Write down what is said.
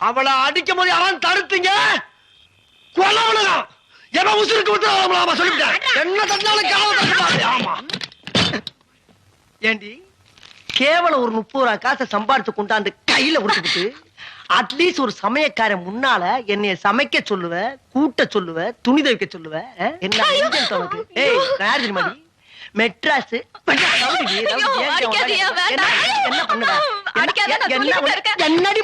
அவளை அடிக்கும் போது யாரும் தடுத்தீங்க கொலவளகம் எவன் உசுருக்கு விட்டு சொல்லிவிட்டேன். என்ன தட்டினாலும் கலவை தட்டுப்பாரு. ஆமா ஏண்டி கேவலம் ஒரு 30 ரூபா காசை சம்பாதிச்சு கொண்டாந்து கையில விட்டுக்கிட்டு அட்லீஸ்ட் ஒரு சமயக்காரன் முன்னால என்னைய சமைக்க சொல்லுவ, கூட்ட சொல்லுவ, துணி துவைக்க சொல்லுவ. என்ன மாதிரி மெட்ராஸ் என்ன பண்ணுவ? என்னடி